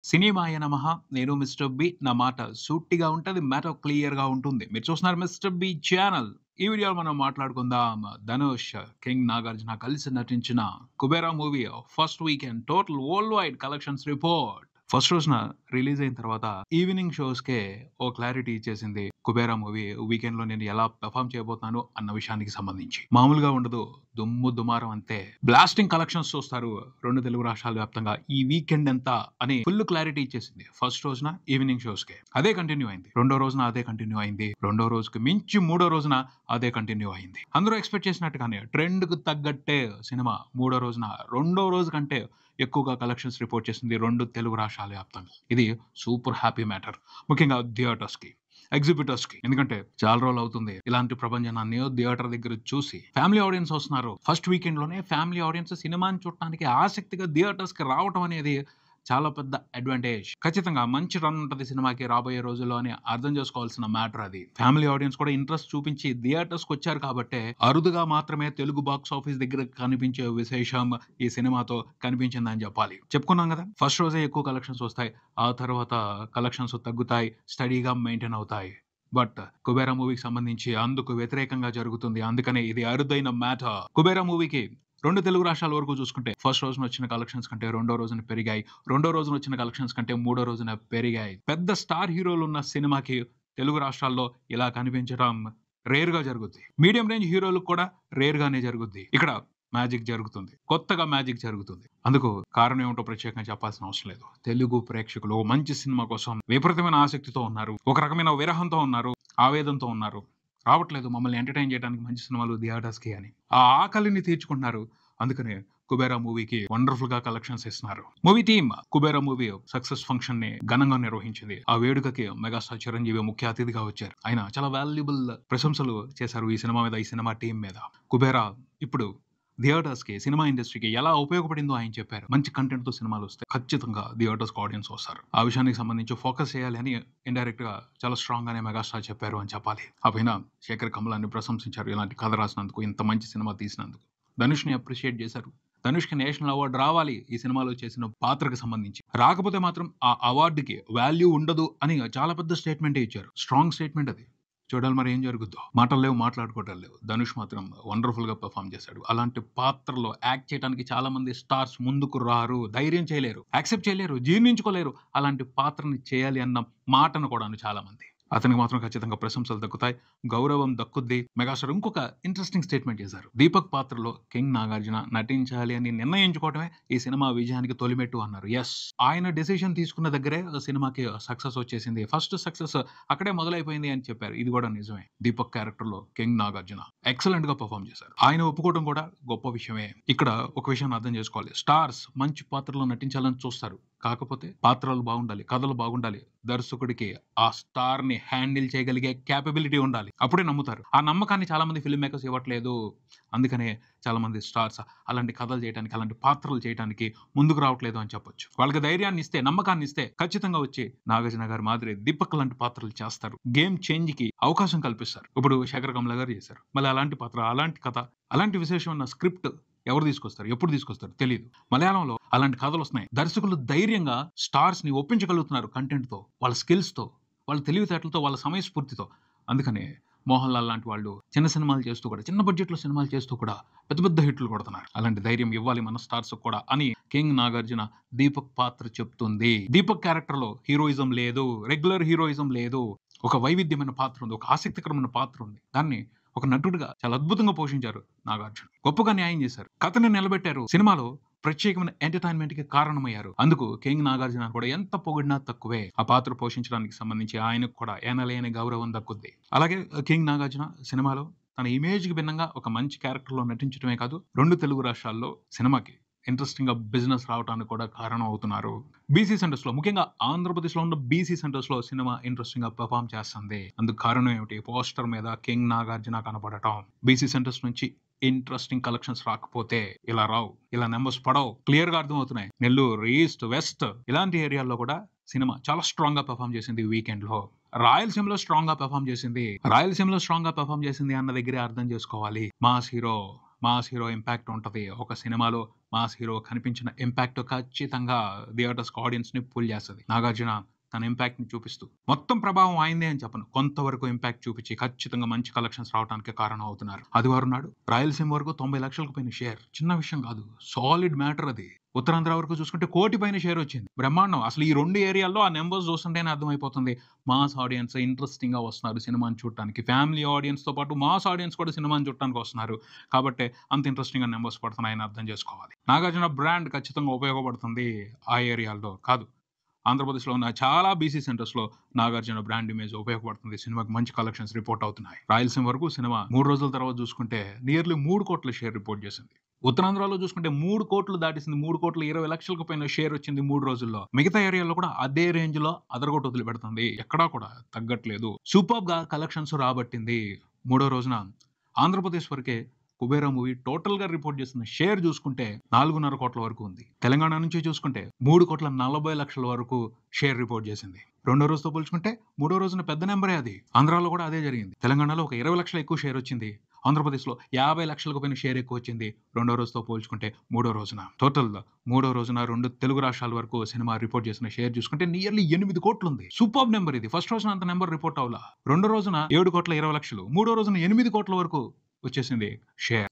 సినిమాయ నమః. నేను mister B. నా మాట సూటిగా ఉంటది. మ్యాటర్ క్లియర్‌గా ఉంటుంది. మీరు చూస్తున్నారు మిస్టర్ బి ఛానల్. ఈ వీడియోలో మనం మాట్లాడుకుందాం. ధనుష్, కింగ్ నాగార్జున కలిసి నటించిన 'Kubera' movie first weekend total world wide collections report. First రోజున రిలీజ్ అయిన తర్వాత ఈవినింగ్ షోస్‌కే ఓ క్లారిటీ ఇచ్చేసింది. 'కుబేరా' మూవీ వీకెండ్‌లో నేను ఎలా పెర్ఫార్మ్ చేయబోతున్నాను అన్న విషయానికి సంబంధించి. మామూలుగా ఉండదు. దుమ్ము దుమారం అంతే. బ్లాస్టింగ్ కలెక్షన్స్ చూస్తారు 2 తెలుగు రాష్ట్రాల వ్యాప్తంగా. ఈ వీకెండ్ ఎంత అని ఫుల్ క్లారిటీ ఇచ్చేసింది. ఫస్ట్ రోజున ఈవినింగ్ షోస్‌కే. అదే కంటిన్యూ అయింది. రెండో రోజున అదే కంటిన్యూ అయింది. రెండో రోజుకి మించి మూడో రోజున అదే కంటిన్యూ అయింది. అందరూ ఎక్స్‌పెక్ట్ చేసినట్టుగానే ట్రెండ్‌కు తగ్గట్టే సినిమా మూడో రోజున రెండో రోజు కంటే ఎక్కువగా కలెక్షన్స్ రిపోర్ట్ చేసింది 2 తెలుగు రాష్ట్రాల వ్యాప్తంగా. ఇది సూపర్ హ్యాపీ మ్యాటర్. ముఖ్యంగా థియేటర్స్‌కి, ఎగ్జిబిటర్స్‌కి. ఎందుకంటే చాలా రోజులు అవుతుంది ఇలాంటి ప్రభంజనాన్ని థియేటర్ దగ్గర చూసి. ఫ్యామిలీ ఆడియన్స్ వస్తున్నారు. ఫస్ట్ వీకెండ్‌లోనే ఫ్యామిలీ ఆడియన్స్ సినిమాని చూడటానికి ఆసక్తిగా థియేటర్స్‌కి రావటం అనేది చాలా పెద్ద అడ్వాంటేజ్. ఖచ్చితంగా మంచి రన్ ఉంటది సినిమాకి రాబోయే రోజుల్లో అని అర్థం చేసుకోవాల్సిన మ్యాటర్ అది. ఫ్యామిలీ ఆడియన్స్ కూడా ఇంట్రెస్ట్ చూపించి థియేటర్స్‌కి వచ్చారు కాబట్టే అరుదుగా మాత్రమే తెలుగు బాక్స్ ఆఫీస్ దగ్గర కనిపించే విశేషం ఈ సినిమాతో కనిపించిందని చెప్పాలి. చెప్పుకున్నాం కదా! ఫస్ట్ రోజే ఎక్కువ కలెక్షన్స్ వస్తాయి. ఆ తర్వాత కలెక్షన్స్ తగ్గుతాయి. స్టడీగా మెయింటైన్ అవుతాయి. బట్ 'కుబేరా' మూవీకి సంబంధించి అందుకు వ్యతిరేకంగా జరుగుతుంది. అందుకనే ఇది అరుదైన మ్యాటర్. 'కుబేరా' మూవీకి 2 తెలుగు రాష్ట్రాల వరకు చూసుకుంటే ఫస్ట్ రోజున వచ్చిన కలెక్షన్స్ కంటే రెండో రోజున పెరిగాయి. రెండో రోజున వచ్చిన కలెక్షన్స్ కంటే మూడో రోజున పెరిగాయి. పెద్ద స్టార్ హీరోలున్న సినిమాకి తెలుగు రాష్ట్రాల్లో ఇలా కనిపించడం రేర్‌గా జరుగుద్ది. మీడియం రేంజ్ హీరోలకు కూడా రేర్‌గానే జరుగుద్ది. ఇక్కడ మ్యాజిక్ జరుగుతుంది. కొత్తగా మ్యాజిక్ జరుగుతుంది. అందుకు కారణం ఏమిటో ప్రత్యేకంగా చెప్పాల్సిన అవసరం లేదు. తెలుగు ప్రేక్షకులు ఓ మంచి సినిమా కోసం విపరీతమైన ఆసక్తితో ఉన్నారు. ఒక రకమైన విరహంతో ఉన్నారు. ఆవేదనతో ఉన్నారు. రావట్లేదు మమ్మల్ని ఎంటర్‌టైన్ చేయడానికి మంచి సినిమాలు థియేటర్స్‌కి అని. ఆ ఆకలిని తీర్చుకుంటున్నారు. అందుకనే 'కుబేరా' మూవీకి వండర్‌ఫుల్‌గా కలెక్షన్స్ ఇస్తున్నారు. Movie team 'Kubera' movie success ఫంక్షన్‌ని ఘనంగా నిర్వహించింది. ఆ వేడుకకి మెగాస్టార్ చిరంజీవి ముఖ్య అతిథిగా వచ్చారు. ఆయన చాలా వాల్యుబుల్ ప్రశంసలు చేశారు ఈ సినిమా మీద, ఈ సినిమా టీమ్ మీద. 'కుబేరా' ఇప్పుడు థియేటర్స్‌కి, సినిమా ఇండస్ట్రీకి ఎలా ఉపయోగపడిందో ఆయన చెప్పారు. మంచి కంటెంట్‌తో సినిమాలొస్తాయి. ఖచ్చితంగా థియేటర్స్‌కి ఆడియన్స్ వస్తారు. ఆ విషయానికి సంబంధించి ఫోకస్ చేయాలి అని ఇండైరెక్ట్‌గా చాలా స్ట్రాంగ్‌గానే మెగాస్టార్ చెప్పారు అని చెప్పాలి. ఆ పైన శేఖర్ కమలాన్ని ప్రశంసించారు. ఇలాంటి కథ రాసినందుకు, ఇంత మంచి సినిమా తీసినందుకు. ధనుష్‌ని అప్రిషియేట్ చేశారు. ధనుష్‌కి నేషనల్ అవార్డ్ రావాలి ఈ సినిమాలో చేసిన పాత్రకు సంబంధించి. రాకపోతే మాత్రం ఆ అవార్డ్‌కి వాల్యూ ఉండదు అని చాలా పెద్ద స్టేట్మెంటే ఇచ్చారు. స్ట్రాంగ్ స్టేట్మెంట్ అది. చూడాలి మరి ఏం జరుగుద్దో. మాటలు లేవు, మాట్లాడుకోవటాలు లేవు. ధనుష్ మాత్రం వండర్‌ఫుల్‌గా పెర్ఫార్మ్ చేశాడు. అలాంటి పాత్రలో యాక్ట్ చేయడానికి చాలా మంది స్టార్స్ ముందుకు రారు. ధైర్యం చేయలేరు. యాక్సెప్ట్ చేయలేరు. జీర్ణించుకోలేరు. అలాంటి పాత్రని చేయాలి అన్న మాటను కూడాను చాలా మంది. అతనికి మాత్రం ఖచ్చితంగా ప్రశంసలు దక్కుతాయి. గౌరవం దక్కుద్ది. మెగాస్టార్ ఇంకొక ఇంట్రెస్టింగ్ స్టేట్మెంట్ చేశారు. దీపక్ పాత్రలో కింగ్ నాగార్జున నటించాలి అని నిర్ణయించుకోవడమే ఈ సినిమా విజయానికి తొలిమెట్టు అన్నారు. యెస్! ఆయన డెసిషన్ తీసుకున్న దగ్గరే సినిమాకి సక్సెస్ వచ్చేసింది. ఫస్ట్ సక్సెస్ అక్కడే మొదలైపోయింది అని చెప్పారు. ఇది కూడా నిజమే. దీపక్ క్యారెక్టర్‌లో కింగ్ నాగార్జున ఎక్సలెంట్‌గా పెర్ఫార్మ్ చేశారు. ఆయన ఒప్పుకోవడం కూడా గొప్ప విషయమే. ఇక్కడ ఒక విషయాన్ని అర్థం చేసుకోవాలి. స్టార్స్ మంచి పాత్రలో నటించాలని చూస్తారు. కాకపోతే పాత్రలు బాగుండాలి. కథలు బాగుండాలి. దర్శకుడికి ఆ స్టార్‌ని హ్యాండిల్ చేయగలిగే కేపబిలిటీ ఉండాలి. అప్పుడే నమ్ముతారు. ఆ నమ్మకాన్ని చాలా మంది ఫిల్మ్ మేకర్స్ ఇవ్వట్లేదు. అందుకనే చాలా మంది స్టార్స్ అలాంటి కథలు చేయటానికి, అలాంటి పాత్రలు చేయటానికి ముందుకు రావట్లేదు అని చెప్పొచ్చు. వాళ్ళకి ధైర్యాన్ని ఇస్తే, నమ్మకాన్ని ఇస్తే ఖచ్చితంగా వచ్చి నాగార్జున గారి మాదిరి దీపక్ లాంటి పాత్రలు చేస్తారు. గేమ్ చేంజ్‌కి అవకాశం కల్పిస్తారు. ఇప్పుడు శేఖర్ కమ్ల గారు చేశారు. మళ్ళీ అలాంటి పాత్ర, అలాంటి కథ, అలాంటి విశేషం ఉన్న స్క్రిప్ట్ ఎవరు తీసుకొస్తారు? ఎప్పుడు తీసుకొస్తారు? తెలీదు. మలయాళంలో అలాంటి కథలొస్తున్నాయి. దర్శకులు ధైర్యంగా స్టార్స్‌ని ఒప్పించగలుగుతున్నారు కంటెంట్‌తో, వాళ్ళ స్కిల్స్‌తో, వాళ్ళ తెలివితేటలతో, వాళ్ళ సమయస్ఫూర్తితో. అందుకనే మోహన్ లాల్ లాంటి వాళ్ళు చిన్న సినిమాలు చేస్తూ కూడా, చిన్న బడ్జెట్‌లో సినిమాలు చేస్తూ కూడా పెద్ద పెద్ద హిట్‌లు కొడుతున్నారు. అలాంటి ధైర్యం ఇవ్వాలి మన స్టార్స్‌కి కూడా అని కింగ్ నాగార్జున దీపక్ పాత్ర చెప్తుంది. దీపక్ క్యారెక్టర్‌లో హీరోయిజం లేదు. రెగ్యులర్ హీరోయిజం లేదు. ఒక వైవిధ్యమైన పాత్ర ఉంది. ఒక ఆసక్తికరమైన పాత్ర ఉంది. దాన్ని ఒక నటుడిగా చాలా అద్భుతంగా పోషించారు నాగార్జున. గొప్పగా న్యాయం చేశారు. కథని నిలబెట్టారు. సినిమాలో ప్రత్యేకమైన ఎంటర్‌టైన్‌మెంట్‌కి కారణమయ్యారు. అందుకు కింగ్ నాగార్జున కూడా ఎంత పొగిడినా తక్కువే. ఆ పాత్ర పోషించడానికి సంబంధించి ఆయనకు కూడా ఎనలేని గౌరవం దక్కుద్ది. అలాగే కింగ్ నాగార్జున సినిమాలో తన ఇమేజ్‌కి భిన్నంగా ఒక మంచి క్యారెక్టర్‌లో నటించడమే కాదు, 2 తెలుగు రాష్ట్రాల్లో సినిమాకి ఇంట్రెస్టింగ్‌గా బిజినెస్ రావటానికి కూడా కారణం అవుతున్నారు. బీసీ సెంటర్స్‌లో ముఖ్యంగా ఆంధ్రప్రదేశ్‌లో ఉన్న బీసీ సెంటర్స్‌లో సినిమా ఇంట్రెస్టింగ్‌గా పెర్ఫార్మ్ చేస్తుంది. అందుకు కారణం ఏమిటి? పోస్టర్ మీద కింగ్ నాగార్జున కనపడటం. బీసీ సెంటర్స్ నుంచి ఇంట్రెస్టింగ్ కలెక్షన్స్ రాకపోతే ఇలా రావు. ఇలా నంబర్స్ పడవు. క్లియర్‌గా అర్థమవుతున్నాయి. నెల్లూరు, ఈస్ట్, వెస్ట్ ఇలాంటి ఏరియాల్లో కూడా సినిమా చాలా స్ట్రాంగ్‌గా పెర్ఫార్మ్ చేసింది ఈ వీకెండ్‌లో. రాయలసీమలో స్ట్రాంగ్‌గా పెర్ఫార్మ్ చేసింది. రాయలసీమలో స్ట్రాంగ్‌గా పెర్ఫార్మ్ చేసింది అన్న దగ్గరే అర్థం చేసుకోవాలి. Mass hero mass hero impact ఉంటది. ఒక సినిమాలో మాస్ హీరో కనిపించిన ఇంపాక్ట్ ఖచ్చితంగా థియేటర్స్‌కి ఆడియన్స్‌ని పుల్ చేస్తది. నాగార్జున తన ఇంపాక్ట్‌ని చూపిస్తూ మొత్తం ప్రభావం ఆయనదే అని చెప్పను. కొంతవరకు ఇంపాక్ట్ చూపించి ఖచ్చితంగా మంచి కలెక్షన్స్ రావడానికి కారణం అవుతున్నారు. ఆదివారం నాడు రాయలసీమ వరకు 90 లక్షలకు పైన షేర్. చిన్న విషయం కాదు. సాలిడ్ మ్యాటర్ అది. ఉత్తరాంధ్ర వరకు చూసుకుంటే 1 కోటి పైన షేర్ వచ్చింది. బ్రహ్మాండం. అసలు ఈ 2 ఏరియాల్లో ఆ నంబర్స్ చూస్తుంటేనే అర్థమైపోతుంది. మాస్ ఆడియన్స్ ఇంట్రెస్టింగ్‌గా వస్తున్నారు సినిమాని చూడటానికి. ఫ్యామిలీ ఆడియన్స్‌తో పాటు మాస్ ఆడియన్స్ కూడా సినిమాని చూడటానికి వస్తున్నారు. కాబట్టే అంత ఇంట్రెస్టింగ్‌గా నంబర్స్ పడుతున్నాయని అర్థం చేసుకోవాలి. నాగార్జున బ్రాండ్ ఖచ్చితంగా ఉపయోగపడుతుంది ఆ ఏరియాల్లో కాదు. ఆంధ్రప్రదేశ్‌లో ఉన్న చాలా బీసీ సెంటర్స్‌లో నాగార్జున బ్రాండ్ ఇమేజ్ ఉపయోగపడుతుంది. సినిమాకి మంచి కలెక్షన్స్ రిపోర్ట్ అవుతున్నాయి. రాయలసీమ వరకు సినిమా 3 రోజుల తర్వాత చూసుకుంటే నియర్లీ 3 కోట్ల షేర్ రిపోర్ట్ చేసింది. ఉత్తరాంధ్రలో చూసుకుంటే 3 కోట్లు దాటేసింది. 3,20,00,000కు పైన షేర్ వచ్చింది 3 రోజుల్లో. మిగతా ఏరియాలో కూడా అదే రేంజ్‌లో అదరగొట్టి వదిలిపెడుతుంది. ఎక్కడా కూడా తగ్గట్లేదు. సూపర్బ్‌గా కలెక్షన్స్ రాబట్టింది. మూడో రోజున ఆంధ్రప్రదేశ్ వరకే కుబేరా మూవీ టోటల్‌గా రిపోర్ట్ చేసిన షేర్ చూసుకుంటే 4.5 కోట్ల వరకు ఉంది. తెలంగాణ నుంచి చూసుకుంటే 3,40,00,000 వరకు షేర్ రిపోర్ట్ చేసింది. రెండో రోజుతో పోల్చుకుంటే మూడో రోజున పెద్ద నెంబరే అది. ఆంధ్రాలో కూడా అదే జరిగింది. తెలంగాణలో ఒక 20 లక్షలు ఎక్కువ షేర్ వచ్చింది. ఆంధ్రప్రదేశ్‌లో 50 లక్షలకు పైన షేర్ ఎక్కువ వచ్చింది. రెండో రోజుతో పోల్చుకుంటే మూడో రోజున. టోటల్ మూడో రోజున 2 తెలుగు రాష్ట్రాల వరకు సినిమా రిపోర్ట్ చేసిన షేర్ చూసుకుంటే నియర్లీ 8 కోట్లు ఉంది. సూపర్బ్ నెంబర్ ఇది. ఫస్ట్ రోజున అంత నెంబర్ రిపోర్ట్ అవ్వలా. రెండో రోజున 7,20,00,000. మూడో రోజున 8 కోట్ల వరకు వచ్చేసింది షేర్.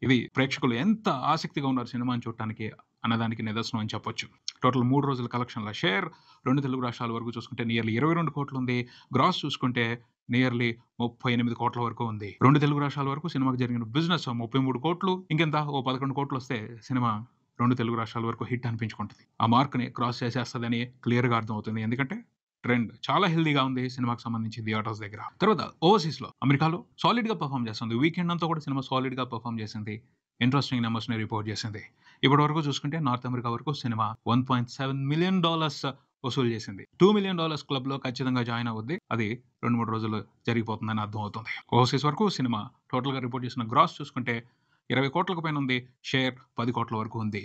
ఇది ప్రేక్షకులు ఎంత ఆసక్తిగా ఉన్నారు సినిమాని చూడటానికి అన్నదానికి నిదర్శనం అని చెప్పొచ్చు. టోటల్ 3 రోజుల కలెక్షన్ల షేర్ 2 తెలుగు రాష్ట్రాల వరకు చూసుకుంటే నియర్లీ 22 కోట్లు ఉంది. గ్రాస్ చూసుకుంటే నియర్లీ 38 కోట్ల వరకు ఉంది. 2 తెలుగు రాష్ట్రాల వరకు సినిమాకి జరిగిన బిజినెస్ 33 కోట్లు. ఇంకెంత ఓ 11 కోట్లు వస్తే సినిమా 2 తెలుగు రాష్ట్రాల వరకు హిట్ అనిపించుకుంటుంది. ఆ మార్క్‌ని క్రాస్ చేసేస్తదని క్లియర్‌గా అర్థమవుతుంది. ఎందుకంటే ట్రెండ్ చాలా హెల్తీగా ఉంది సినిమాకి సంబంధించి థియేటర్స్ దగ్గర. తర్వాత ఓవర్సీస్‌లో అమెరికాలో సాలిడ్‌గా పెర్ఫార్మ్ చేస్తుంది. వీకెండ్ అంతా కూడా సినిమా సాలిడ్‌గా పెర్ఫార్మ్ చేసింది. ఇంట్రెస్టింగ్ నంబర్స్‌ని రిపోర్ట్ చేసింది. ఇప్పటి వరకు చూసుకుంటే నార్త్ అమెరికా వరకు సినిమా $1.7 మిలియన్ వసూలు చేసింది. $2 మిలియన్ క్లబ్‌లో ఖచ్చితంగా జాయిన్ అవుద్ది. అది 2-3 రోజుల్లో జరిగిపోతుందని అర్థమవుతుంది. ఓవర్సీస్ వరకు సినిమా టోటల్‌గా రిపోర్ట్ చేసిన గ్రాస్ చూసుకుంటే 20 కోట్లకు పైన ఉంది. షేర్ 10 కోట్ల వరకు ఉంది.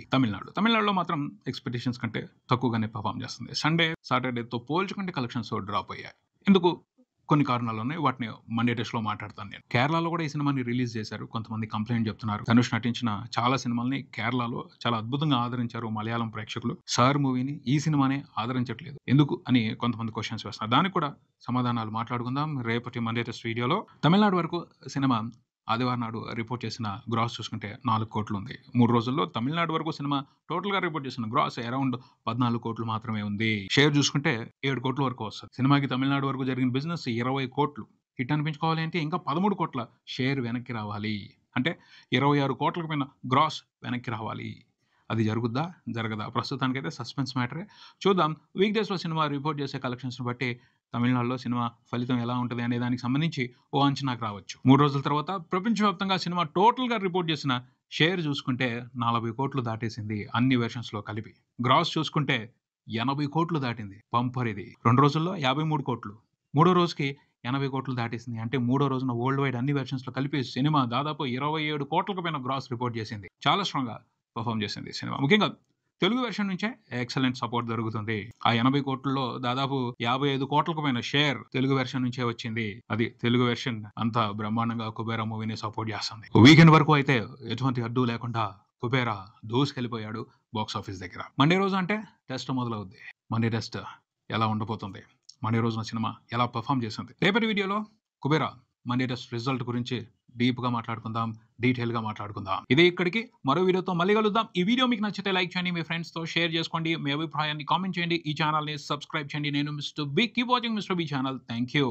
తమిళనాడులో మాత్రం ఎక్స్‌పెక్టేషన్స్ కంటే తక్కువగానే పెర్ఫార్మ్ చేస్తుంది. సండే, సాటర్‌డేతో పోల్చుకుంటే కలెక్షన్స్ డ్రాప్ అయ్యాయి. ఎందుకు? కొన్ని కారణాలున్నాయి. వాటిని మండే టెస్ట్‌లో మాట్లాడతాను నేను. కేరళలో కూడా ఈ సినిమాని రిలీజ్ చేశారు. కొంతమంది కంప్లెయింట్ చెప్తున్నారు. ధనుష్ నటించిన చాలా సినిమాల్ని కేరళలో చాలా అద్భుతంగా ఆదరించారు మలయాళం ప్రేక్షకులు. 'సార్' మూవీని ఈ సినిమానే ఆదరించట్లేదు. ఎందుకు అని కొంతమంది క్వెషన్స్ వేస్తున్నారు. దానికి కూడా సమాధానాలు మాట్లాడుకుందాం రేపటి మండే టెస్ట్ వీడియోలో. తమిళనాడు వరకు సినిమా ఆదివారం నాడు రిపోర్ట్ చేసిన గ్రాస్ చూసుకుంటే 4 కోట్లు ఉంది. 3 రోజుల్లో తమిళనాడు వరకు సినిమా టోటల్‌గా రిపోర్ట్ చేసిన గ్రాస్ అరౌండ్ 14 కోట్లు మాత్రమే ఉంది. షేర్ చూసుకుంటే 7 కోట్ల వరకు వస్తది. సినిమాకి తమిళనాడు వరకు జరిగిన బిజినెస్ 20 కోట్లు. హిట్ అనిపించుకోవాలి అంటే ఇంకా 13 కోట్ల షేర్ వెనక్కి రావాలి. అంటే 26 కోట్లకు పైన గ్రాస్ వెనక్కి రావాలి. అది జరుగుద్దా? జరగదా? ప్రస్తుతానికైతే సస్పెన్స్ మ్యాటరే. చూద్దాం. వీక్ డేస్‌లో సినిమా రిపోర్ట్ చేసే కలెక్షన్స్‌ని బట్టి తమిళనాడులో సినిమా ఫలితం ఎలా ఉంటది అనే దానికి సంబంధించి ఓ అంచనాకు రావచ్చు. 3 రోజుల తర్వాత ప్రపంచవ్యాప్తంగా సినిమా టోటల్‌గా రిపోర్ట్ చేసిన షేర్ చూసుకుంటే 40 కోట్లు దాటేసింది అన్ని వెర్షన్స్‌లో కలిపి. గ్రాస్ చూసుకుంటే 80 కోట్లు దాటింది. బంపర్ ఇది. 2 రోజుల్లో 53 కోట్లు. మూడో రోజుకి 80 కోట్లు దాటేసింది. అంటే మూడో రోజున వరల్డ్ వైడ్ అన్ని వెర్షన్స్‌లో కలిపి సినిమా దాదాపు 27 కోట్లకు పైన గ్రాస్ రిపోర్ట్ చేసింది. చాలా స్ట్రాంగ్‌గా పెర్ఫార్మ్ చేసింది సినిమా. ముఖ్యంగా తెలుగు వెర్షన్ నుంచే ఎక్సలెంట్ సపోర్ట్ దొరుకుతుంది. ఆ 80 కోట్లలో దాదాపు 55 కోట్లకు పైన షేర్ తెలుగు వెర్షన్ నుంచే వచ్చింది. అది తెలుగు వెర్షన్ అంత బ్రహ్మాండంగా కుబేరా మూవీని సపోర్ట్ చేస్తుంది. వీకెండ్ వరకు అయితే ఎటువంటి అడ్డు లేకుండా కుబేరా దూసుకెళ్ళిపోయాడు బాక్స్ ఆఫీస్ దగ్గర. మండే రోజు అంటే టెస్ట్ మొదలవుద్ది. మండే టెస్ట్ ఎలా ఉండబోతుంది? మండే రోజున సినిమా ఎలా పెర్ఫార్మ్ చేసింది? రేపటి వీడియోలో కుబేరా మండే టెస్ట్ రిజల్ట్ గురించి డీప్‌గా మాట్లాడుకుందాం. డీటెయిల్‌గా మాట్లాడుకుందాం. ఇదే ఇక్కడికి మరో వీడియోతో మళ్ళీ కలుద్దాం. ఈ వీడియో మీకు నచ్చితే లైక్ చేయండి. మీ ఫ్రెండ్స్‌తో షేర్ చేసుకోండి. మీ అభిప్రాయాన్ని కామెంట్ చేయండి. ఈ ఛానల్‌ని సబ్స్క్రైబ్ చేయండి. నేను mister B. Keep watching mister B channel. Thank you.